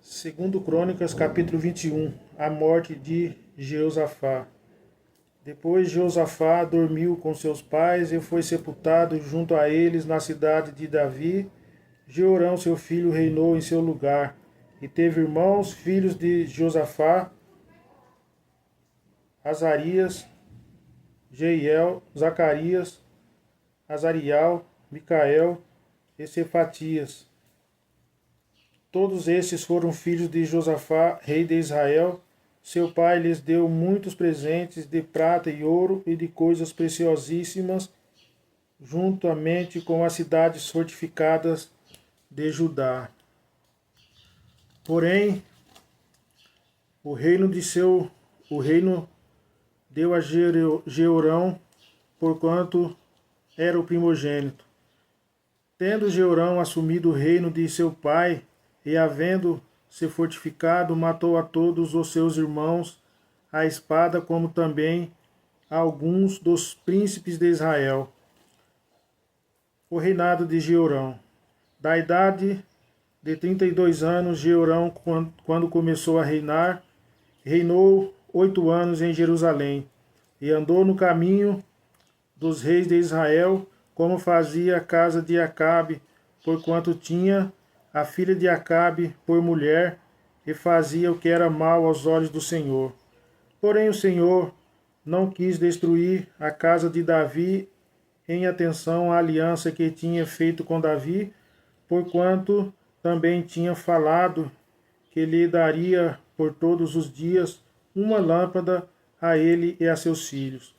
Segundo Crônicas, capítulo 21, a morte de Jeosafá. Depois Jeosafá dormiu com seus pais e foi sepultado junto a eles na cidade de Davi. Jeorão, seu filho, reinou em seu lugar. E teve irmãos, filhos de Josafá, Azarias, Jeiel, Zacarias, Azariel, Micael e Cefatias. Todos estes foram filhos de Josafá, rei de Israel. Seu pai lhes deu muitos presentes de prata e ouro e de coisas preciosíssimas, juntamente com as cidades fortificadas de Judá. Porém, o reino deu a Jeorão, porquanto era o primogênito. Tendo Jeorão assumido o reino de seu pai, e havendo se fortificado, matou a todos os seus irmãos à espada, como também a alguns dos príncipes de Israel. O reinado de Jeorão. Da idade de 32 anos, Jeorão, quando começou a reinar, reinou 8 anos em Jerusalém, e andou no caminho dos reis de Israel, como fazia a casa de Acabe, porquanto tinha a filha de Acabe por mulher, e fazia o que era mal aos olhos do Senhor. Porém o Senhor não quis destruir a casa de Davi em atenção à aliança que tinha feito com Davi, porquanto também tinha falado que lhe daria por todos os dias uma lâmpada a ele e a seus filhos.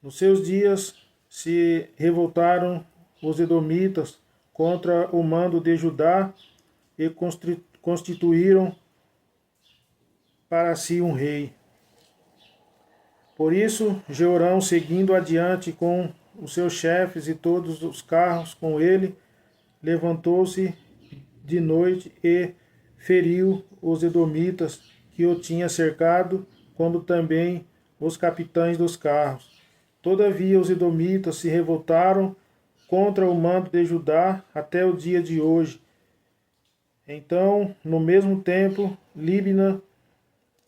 Nos seus dias se revoltaram os edomitas contra o mando de Judá e constituíram para si um rei. Por isso, Jeorão, seguindo adiante com os seus chefes e todos os carros com ele, levantou-se de noite e feriu os edomitas que o tinham cercado, como também os capitães dos carros. Todavia os edomitas se revoltaram contra o mando de Judá até o dia de hoje. Então, no mesmo tempo, Líbina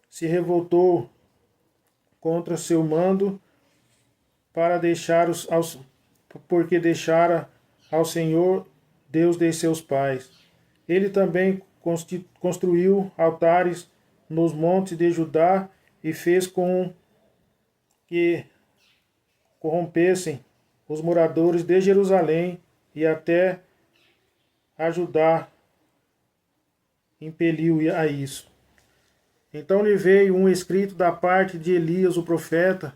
se revoltou contra seu mando porque deixara ao Senhor, Deus de seus pais. Ele também construiu altares nos montes de Judá e fez com que corrompessem os moradores de Jerusalém, e até a Judá impeliu a isso. Então lhe veio um escrito da parte de Elias, o profeta,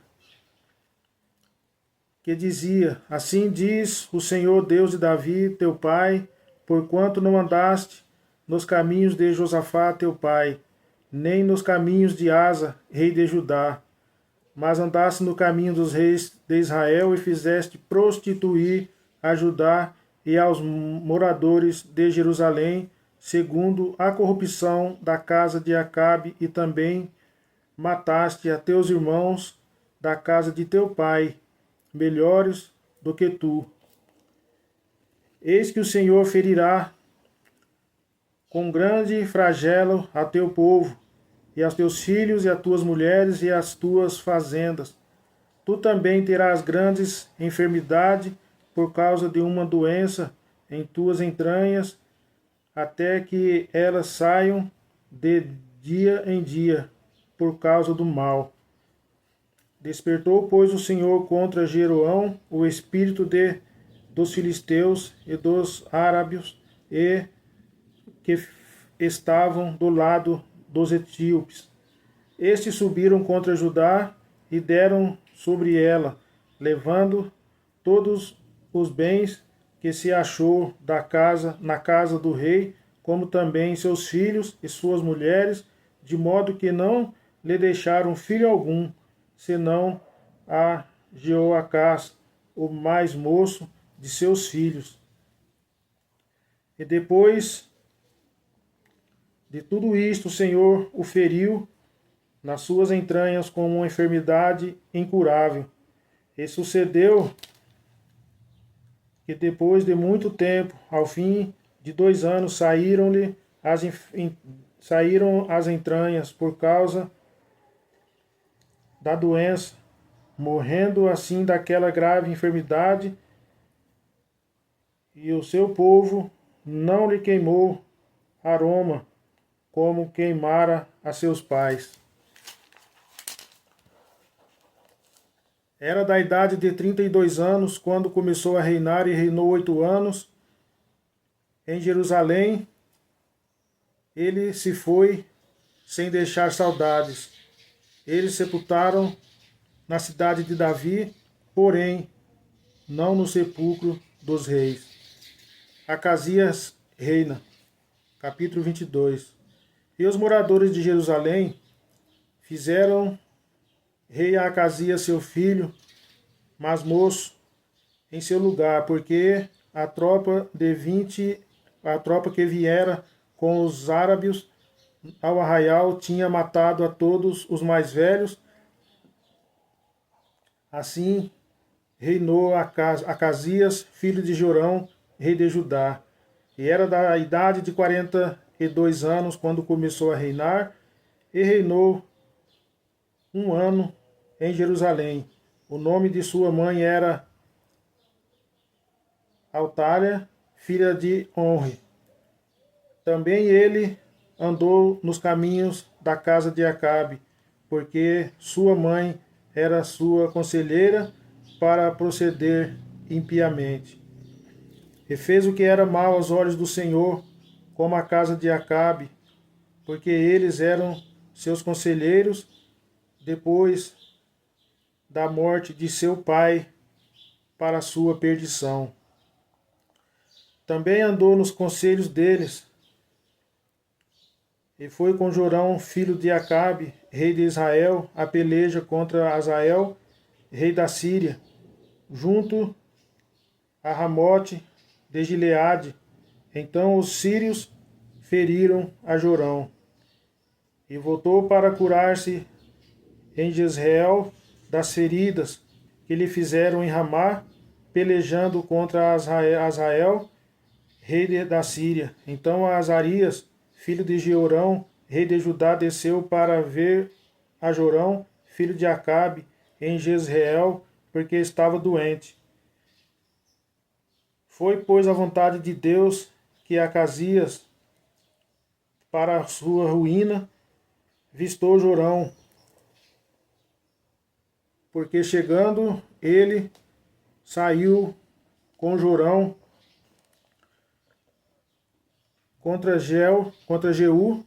que dizia: Assim diz o Senhor Deus de Davi, teu pai, porquanto não andaste nos caminhos de Josafá, teu pai, nem nos caminhos de Asa, rei de Judá, mas andaste no caminho dos reis de Israel e fizeste prostituir a Judá e aos moradores de Jerusalém, segundo a corrupção da casa de Acabe, e também mataste a teus irmãos da casa de teu pai, melhores do que tu. Eis que o Senhor ferirá com grande flagelo a teu povo, e aos teus filhos, e as tuas mulheres, e as tuas fazendas. Tu também terás grandes enfermidade por causa de uma doença em tuas entranhas, até que elas saiam de dia em dia, por causa do mal. Despertou, pois, o Senhor contra Jeroão o espírito dos filisteus e dos árabes, e que estavam do lado dos etíopes. Estes subiram contra Judá e deram sobre ela, levando todos os bens que se achou na casa do rei, como também seus filhos e suas mulheres, de modo que não lhe deixaram filho algum, senão a Jeoacás, o mais moço de seus filhos. E depois de tudo isto, o Senhor o feriu nas suas entranhas com uma enfermidade incurável. E sucedeu que depois de muito tempo, ao fim de 2 anos, saíram-lhe saíram as entranhas por causa da doença, morrendo assim daquela grave enfermidade, e o seu povo não lhe queimou aroma, como queimara a seus pais. Era da idade de 32 anos, quando começou a reinar, e reinou 8 anos. Em Jerusalém, ele se foi sem deixar saudades. Eles sepultaram na cidade de Davi, porém, não no sepulcro dos reis. Acasias reina. Capítulo 22. E os moradores de Jerusalém fizeram rei a Acasias seu filho, mas moço, em seu lugar, porque a tropa que viera com os árabes ao arraial tinha matado a todos os mais velhos. Assim reinou Acasias, filho de Jorão, rei de Judá. E era da idade de 42 anos quando começou a reinar, e reinou 1 ano em Jerusalém. O nome de sua mãe era Altália, filha de Onre. Também ele andou nos caminhos da casa de Acabe, porque sua mãe era sua conselheira para proceder impiamente. E fez o que era mal aos olhos do Senhor, como a casa de Acabe, porque eles eram seus conselheiros depois da morte de seu pai, para a sua perdição. Também andou nos conselhos deles, e foi com Jorão, filho de Acabe, rei de Israel, a peleja contra Azael, rei da Síria, junto a Ramote de Gileade. Então os sírios feriram a Jorão, e voltou para curar-se em Jezreel das feridas que lhe fizeram em Ramá, pelejando contra Azael, rei da Síria. Então Azarias, filho de Jeorão, rei de Judá, desceu para ver a Jorão, filho de Acabe, em Jezreel, porque estava doente. Foi, pois, a vontade de Deus que Acasias, para a sua ruína, vistou Jorão, porque chegando ele, saiu com Jorão contra Jeú,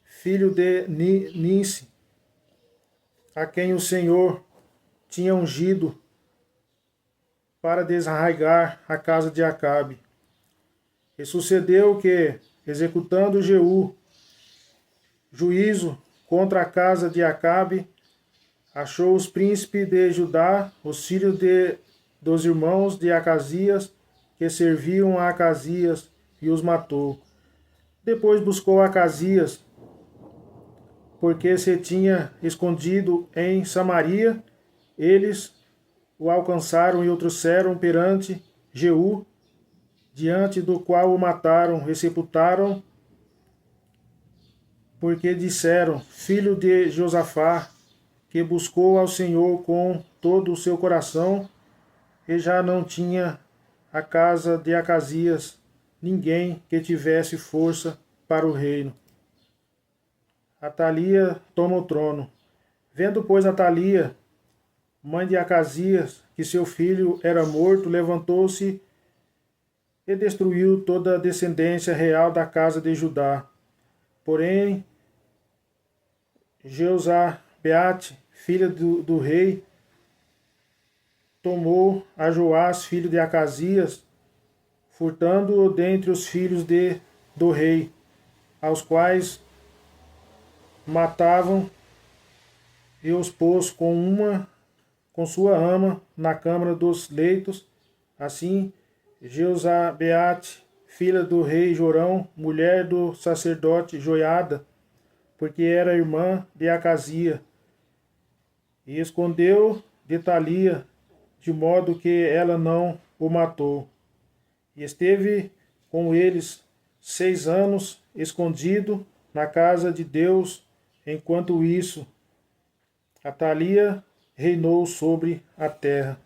filho de Ninsi, a quem o Senhor tinha ungido para desarraigar a casa de Acabe. E sucedeu que, executando Jeú juízo contra a casa de Acabe, achou os príncipes de Judá, os filhos dos irmãos de Acasias, que serviam a Acasias, e os matou. Depois buscou Acasias, porque se tinha escondido em Samaria. Eles o alcançaram e o trouxeram perante Jeú, diante do qual o mataram e sepultaram, porque disseram: filho de Josafá, que buscou ao Senhor com todo o seu coração, e já não tinha a casa de Acasias ninguém que tivesse força para o reino. Atalia toma o trono. Vendo, pois, Atalia, mãe de Acasias, que seu filho era morto, levantou-se e destruiu toda a descendência real da casa de Judá. Porém, Jeozabeate, filha do rei, tomou a Joás, filho de Acasias, furtando-o dentre os filhos do rei, aos quais matavam, e os pôs com sua ama na câmara dos leitos. Assim, Jeozabeate, filha do rei Jorão, mulher do sacerdote Joiada, porque era irmã de Acasia, e escondeu de Atalia, de modo que ela não o matou. E esteve com eles 6 anos escondido na casa de Deus. Enquanto isso, Atalia reinou sobre a terra.